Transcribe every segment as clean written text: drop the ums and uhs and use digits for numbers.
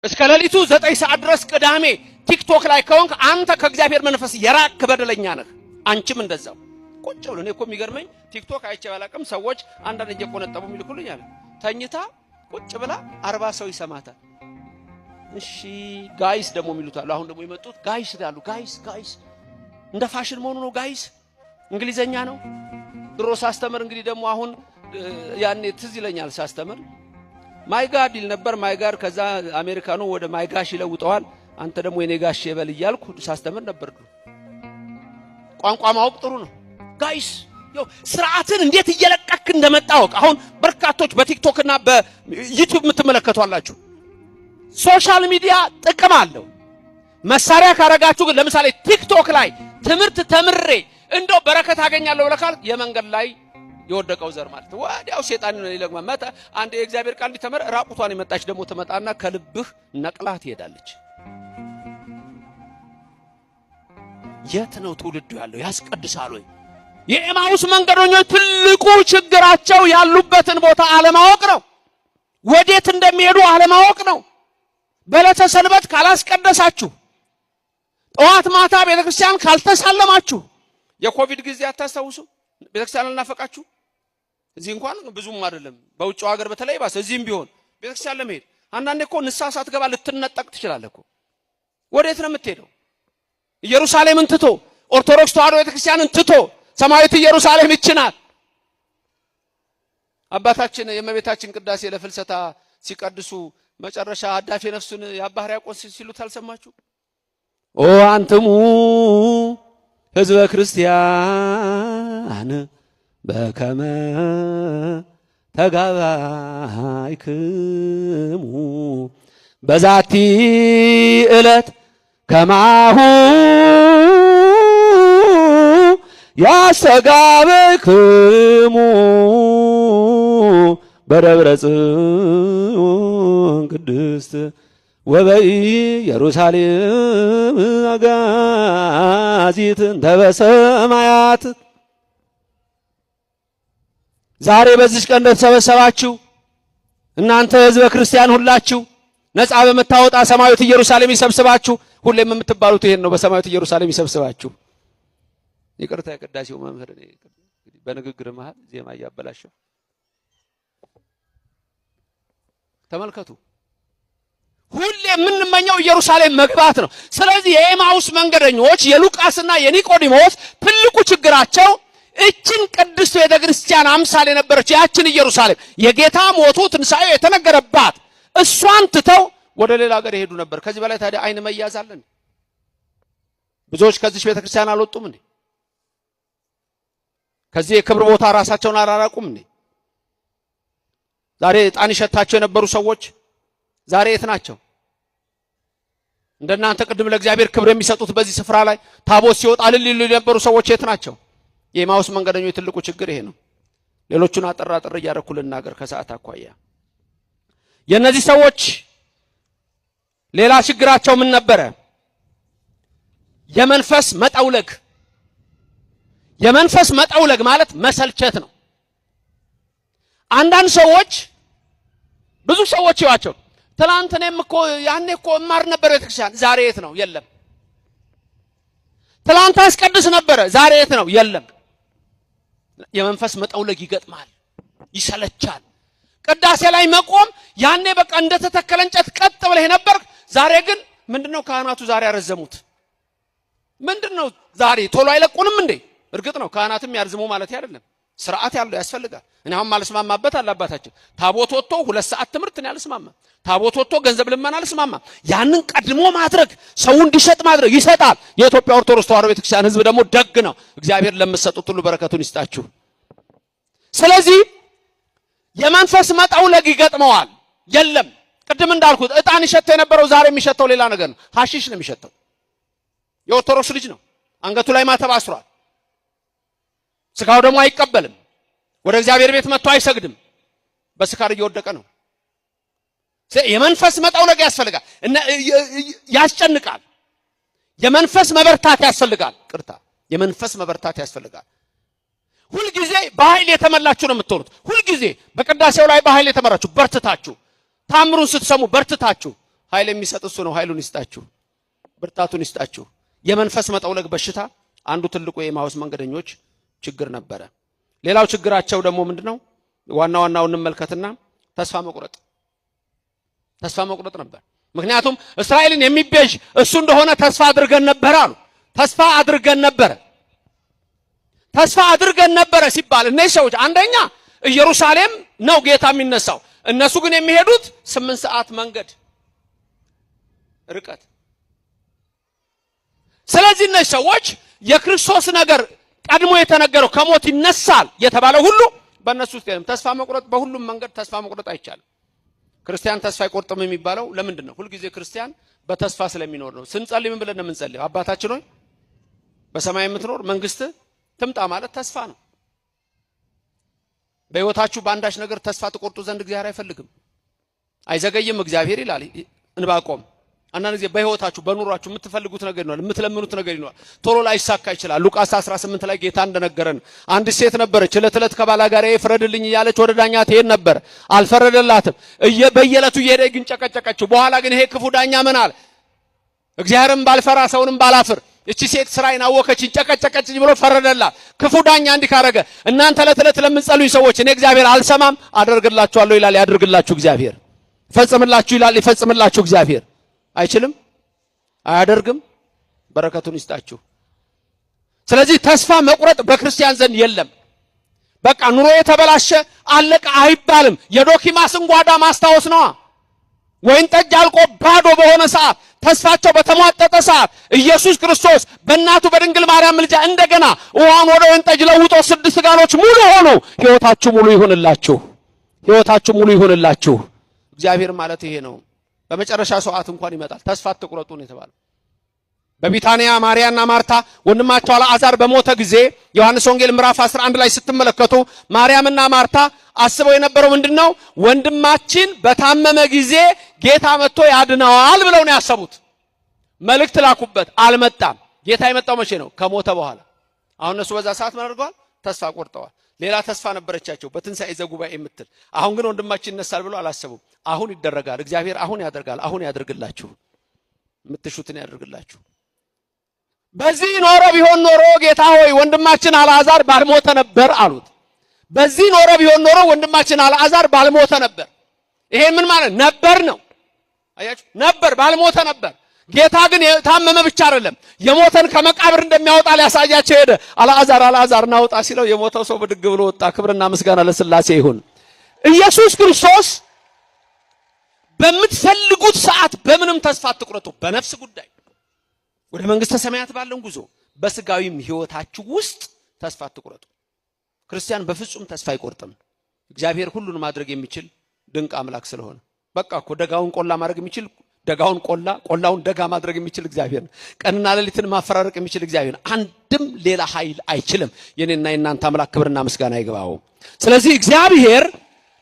እስከ ሌሊቱ 9 ሰዓት ድረስ ቅዳሜ ቲክቶክ ላይ ከሆንክ አንተ ከእግዚአብሔር መንፈስ የራክ በደለኛ ነህ። አንቺም እንደዛው ቁጭ ብሎ እኔ እኮ የሚገርመኝ ቲክቶክ አይቼ ባላቀም ሰዎች አንዳንድ እየቆነጠቡ የሚልኩልኛል። ተኝታ ቁጭ ብላ 40 ሰው ይሰማታል። እሺ ጋይስ ደግሞ የሚሉታሉ። አሁን ደግሞ የመጡት ጋይስ ይላሉ። ጋይስ እንደ ፋሽን መሆኑ ነው። ጋይስ እንግሊዘኛ ነው። ድሮ ሳስተምር እንግዲህ ደግሞ አሁን ያኔ ትዝ ይለኛል ሳስተምር ማይ ጋድ ይል ነበር። ማይ ጋድ ከዛ አሜሪካኑ ወደ ማይ ጋሽ ይለውጠዋል። አንተ ደግሞ የኔ ጋሽ ይበል እያልኩ ሳስተምር ነበር። ቋንቋ ማወቅ ጥሩ ነው። ጋይስ ዮ ስርዓትን እንዴት እየለቀክ እንደመጣው አሁን በርካቶች በቲክቶክ እና በዩቲዩብ የምትመለከቷላችሁ። ሶሻል ሚዲያ ጥቅም አለው። መሳሪያ ካረጋችሁ ግን ለምሳሌ ቲክቶክ ላይ ትምህርት ተምሬ እንደው በረከት አገኛለሁ ብለካል የመንገድ ላይ የወደቀው ዘር ማለት ወዲያው ሸይጣን ነው ይለግማ መጣ። አንድ የእግዚአብሔር ቃል እንዲተመር ራቁቷን የመጣች ደግሞ ትመጣና ከልብህ ነቅላት ትሄዳለች። የት ነው ትውልዱ ያለው? ያስቀድሳል ወይ? የኤማውስ መንገደኞች ትልቁ ችግራቸው ያሉበትን ቦታ አለማወቅ ነው። ወዴት እንደሚሄዱ አለማወቅ ነው። በዕለተ ሰንበት ካላስቀደሳችሁ፣ ጠዋት ማታ ቤተክርስቲያን ካልተሳለማችሁ፣ የኮቪድ ጊዜ አታስታውሱ? ቤተክርስቲያን አልናፈቃችሁ? እዚህ እንኳን ብዙም አይደለም። በውጭው ሀገር በተለይ ባሰ። እዚህም ቢሆን ቤተክርስቲያን ለመሄድ አንዳንዴ እኮ ንስሐ ሳትገባ ልትነጠቅ ትችላለህ እኮ። ወዴት ነው የምትሄደው? ኢየሩሳሌምን ትቶ ኦርቶዶክስ ተዋሕዶ ቤተክርስቲያንን ትቶ ሰማያዊት ኢየሩሳሌም ይችናል። አባታችን የእመቤታችን ቅዳሴ ለፍልሰታ ሲቀድሱ መጨረሻ አዳፌ ነፍሱን የአባ ሕርያቆስ ሲሉት አልሰማችሁ? ኦ አንትሙ ሕዝበ ክርስቲያን በከመ ተጋባይክሙ በዛቲ ዕለት ከማሁ ያስተጋብክሙ በደብረ ጽዮን ቅድስት ወበኢየሩሳሌም አጋዚት እንተ በሰማያት። ዛሬ በዚህ ቀን እንደተሰበሰባችሁ እናንተ ሕዝበ ክርስቲያን ሁላችሁ ነፃ በመታወጣ ሰማያዊት ኢየሩሳሌም ይሰብስባችሁ። ሁሌም የምትባሉት ይሄን ነው፣ በሰማያዊት ኢየሩሳሌም ይሰብስባችሁ። ይቅርታ የቅዳሴው መምህር ነኝ። በንግግር መሃል ዜማ እያበላሸው ተመልከቱ። ሁሌ የምንመኘው ኢየሩሳሌም መግባት ነው። ስለዚህ የኤማውስ መንገደኞች የሉቃስና የኒቆዲሞስ ትልቁ ችግራቸው እችን ቅድስት ቤተክርስቲያን አምሳል የነበረች ያችን ኢየሩሳሌም የጌታ ሞቱ ትንሣኤው የተነገረባት እሷን ትተው ወደ ሌላ ሀገር ይሄዱ ነበር። ከዚህ በላይ ታዲያ አይን መያዝ አለን? ብዙዎች ከዚህ ቤተክርስቲያን አልወጡም እንዴ? ከዚህ የክብር ቦታ ራሳቸውን አላራቁም እንዴ? ዛሬ ዕጣን ይሸታቸው የነበሩ ሰዎች ዛሬ የት ናቸው? እንደናንተ ቅድም ለእግዚአብሔር ክብር የሚሰጡት በዚህ ስፍራ ላይ ታቦት ሲወጣ እልል ይሉ የነበሩ ሰዎች የት ናቸው? የኤማውስ መንገደኞች ትልቁ ችግር ይሄ ነው። ሌሎቹን አጠር እያደረኩ ልናገር ከሰዓት አኳያ። የእነዚህ ሰዎች ሌላ ችግራቸው ምን ነበረ? የመንፈስ መጠውለግ። የመንፈስ መጠውለግ ማለት መሰልቸት ነው። አንዳንድ ሰዎች ብዙ ሰዎች ይዋቸው ትላንት እኔም እኮ ያኔ እኮ እማር ነበር ቤተክርስቲያን፣ ዛሬ የት ነው? የለም። ትላንት አስቀድስ ነበረ፣ ዛሬ የት ነው? የለም። የመንፈስ መጠውለግ ይገጥማል፣ ይሰለቻል። ቅዳሴ ላይ መቆም ያኔ በቃ እንደተተከለ እንጨት ቀጥ ብለህ ነበር። ዛሬ ግን ምንድነው ካህናቱ ዛሬ ያረዘሙት? ምንድነው ዛሬ ቶሎ አይለቁንም እንዴ? እርግጥ ነው ካህናትም ያርዝሙ ማለት አይደለም። ስርዓት ያለው ያስፈልጋል። እኔ አሁን ማልስማማበት አለ አባታችን ታቦት ወጥቶ 2 ሰዓት ትምህርት ነው ያልስማማ። ታቦት ወጥቶ ገንዘብ ልመና አልስማማ። ያንን ቀድሞ ማድረግ ሰው እንዲሰጥ ማድረግ ይሰጣል። የኢትዮጵያ ኦርቶዶክስ ተዋሕዶ ቤተክርስቲያን ሕዝብ ደግሞ ደግ ነው። እግዚአብሔር ለምትሰጡት ሁሉ በረከቱን ይስጣችሁ። ስለዚህ የመንፈስ መጠውለግ ይገጥመዋል። የለም ቅድም እንዳልኩት ዕጣን ይሸተው የነበረው ዛሬ የሚሸተው ሌላ ነገር ነው። ሐሺሽ ነው የሚሸተው። የኦርቶዶክስ ልጅ ነው። አንገቱ ላይ ማተብ አስሯል። ስጋው ደግሞ አይቀበልም። ወደ እግዚአብሔር ቤት መጥቶ አይሰግድም። በስካር እየወደቀ ነው። የመንፈስ መጠውለግ ያስፈልጋል እና ያስጨንቃል። የመንፈስ መበርታት ያስፈልጋል። ቅርታ የመንፈስ መበርታት ያስፈልጋል። ሁል ጊዜ በኃይል የተመላችሁ ነው የምትሆኑት። ሁል ጊዜ በቅዳሴው ላይ በኃይል የተመራችሁ በርትታችሁ ታምሩን ስትሰሙ በርትታችሁ ኃይል የሚሰጥ እሱ ነው። ኃይሉን ይስጣችሁ፣ ብርታቱን ይስጣችሁ። የመንፈስ መጠውለግ በሽታ አንዱ ትልቁ የኤማሁስ መንገደኞች ችግር ነበረ። ሌላው ችግራቸው ደግሞ ምንድነው? ዋናው እንመልከትና ተስፋ መቁረጥ ነበር። ምክንያቱም እስራኤልን የሚቤዥ እሱ እንደሆነ ተስፋ አድርገን ነበር አሉ። ተስፋ አድርገን ነበር ሲባል እነዚህ ሰዎች አንደኛ ኢየሩሳሌም ነው ጌታ የሚነሳው፣ እነሱ ግን የሚሄዱት 8 ሰዓት መንገድ ርቀት። ስለዚህ እነዚህ ሰዎች የክርስቶስ ነገር ቀድሞ የተነገረው ከሞት ይነሳል የተባለው ሁሉ በእነሱ ውስጥ የለም። ተስፋ መቁረጥ በሁሉም መንገድ ተስፋ መቁረጥ አይቻልም። ክርስቲያን ተስፋ አይቆርጥም የሚባለው ለምንድን ነው? ሁልጊዜ ክርስቲያን በተስፋ ስለሚኖር ነው። ስንጸልይ ምን ብለን ነው የምንጸልየው? አባታችን ሆይ በሰማይ የምትኖር መንግስት ትምጣ ማለት ተስፋ ነው። በህይወታችሁ በአንዳች ነገር ተስፋ ትቆርጡ ዘንድ እግዚአብሔር አይፈልግም፣ አይዘገይም እግዚአብሔር ይላል ዕንባቆም። አንዳንድ ጊዜ በህይወታችሁ በኑሯችሁ የምትፈልጉት ነገር ይኖራል፣ የምትለምኑት ነገር ይኖራል፣ ቶሎ ላይሳካ ይችላል። ሉቃስ 18 ላይ ጌታ እንደነገረን አንድ ሴት ነበረች፣ ዕለት ከባላጋራዬ ፍረድልኝ እያለች ወደ ዳኛ ትሄድ ነበር፣ አልፈረደላትም። በየዕለቱ እየሄደ ግን ጨቀጨቀችው። በኋላ ግን ይሄ ክፉ ዳኛ ምን አለ? እግዚአብሔርን ባልፈራ ሰውንም ባላፍር እቺ ሴት ስራዬን አወከችኝ፣ ጨቀጨቀችኝ ብሎ ፈረደላት። ክፉ ዳኛ እንዲህ ካረገ እናንተ ዕለት ለምትጸልዩ ሰዎች እኔ እግዚአብሔር አልሰማም አደርግላችኋለሁ ይላል፣ ያደርግላችሁ እግዚአብሔር። ይፈጽምላችሁ ይላል፣ ይፈጽምላችሁ እግዚአብሔር። አይችልም? አያደርግም? በረከቱን ይስጣችሁ። ስለዚህ ተስፋ መቁረጥ በክርስቲያን ዘንድ የለም። በቃ ኑሮ የተበላሸ አለቀ አይባልም። የዶኪማስን ጓዳ ማስታወስ ነዋ። ወይን ጠጅ አልቆ ባዶ በሆነ ሰዓት፣ ተስፋቸው በተሟጠጠ ሰዓት ኢየሱስ ክርስቶስ በእናቱ በድንግል ማርያም ምልጃ እንደገና ውሃን ወደ ወይን ጠጅ ለውጦ 6 ጋኖች ሙሉ ሆኑ። ሕይወታችሁ ሙሉ ይሁንላችሁ። እግዚአብሔር ማለት ይሄ ነው። በመጨረሻ ሰዓት እንኳን ይመጣል። ተስፋ አትቁረጡ ነው የተባለው። በቢታንያ ማርያና ማርታ ወንድማቸው አልዓዛር በሞተ ጊዜ ዮሐንስ ወንጌል ምዕራፍ 11 ላይ ስትመለከቱ ማርያምና ማርታ አስበው የነበረው ምንድነው? ወንድማችን በታመመ ጊዜ ጌታ መጥቶ ያድነዋል ብለው ነው ያሰቡት። መልእክት ላኩበት፣ አልመጣም። ጌታ የመጣው መቼ ነው? ከሞተ በኋላ። አሁን እነሱ በዛ ሰዓት ምን አድርገዋል? ተስፋ ቆርጠዋል። ሌላ ተስፋ ነበረቻቸው በትንሣኤ ዘጉባኤ የምትል። አሁን ግን ወንድማችን ይነሳል ብሎ አላሰቡም። አሁን ይደረጋል። እግዚአብሔር አሁን ያደርጋል። አሁን ያደርግላችሁ፣ የምትሹትን ያደርግላችሁ። በዚህ ኖረ ቢሆን ኖሮ ጌታ ሆይ ወንድማችን አልዓዛር ባልሞተ ነበር አሉት። በዚህ ኖረ ቢሆን ኖሮ ወንድማችን አልዓዛር ባልሞተ ነበር። ይሄ ምን ማለት ነበር ነው? አያችሁ፣ ነበር ባልሞተ ነበር። ጌታ ግን የታመመ ብቻ አይደለም የሞተን ከመቃብር እንደሚያወጣ ሊያሳያቸው ሄደ። አልዓዛር ናውጣ ሲለው የሞተው ሰው ብድግ ብሎ ወጣ። ክብርና ምስጋና ለሥላሴ ይሁን። ኢየሱስ ክርስቶስ በምትፈልጉት ሰዓት በምንም ተስፋ አትቁረጡ። በነፍስ ጉዳይ ወደ መንግስተ ሰማያት ባለን ጉዞ፣ በስጋዊም ህይወታችሁ ውስጥ ተስፋ አትቁረጡ። ክርስቲያን በፍጹም ተስፋ አይቆርጥም። እግዚአብሔር ሁሉን ማድረግ የሚችል ድንቅ አምላክ ስለሆነ በቃ እኮ ደጋውን ቆላ ማድረግ የሚችል ደጋውን ቆላውን ደጋ ማድረግ የሚችል እግዚአብሔር ነው። ቀንና ሌሊትን ማፈራረቅ የሚችል እግዚአብሔር ነው። አንድም ሌላ ኃይል አይችልም። የኔና የናንተ አምላክ ክብርና ምስጋና ይግባው። ስለዚህ እግዚአብሔር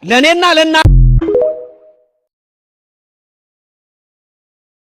ለኔና ለና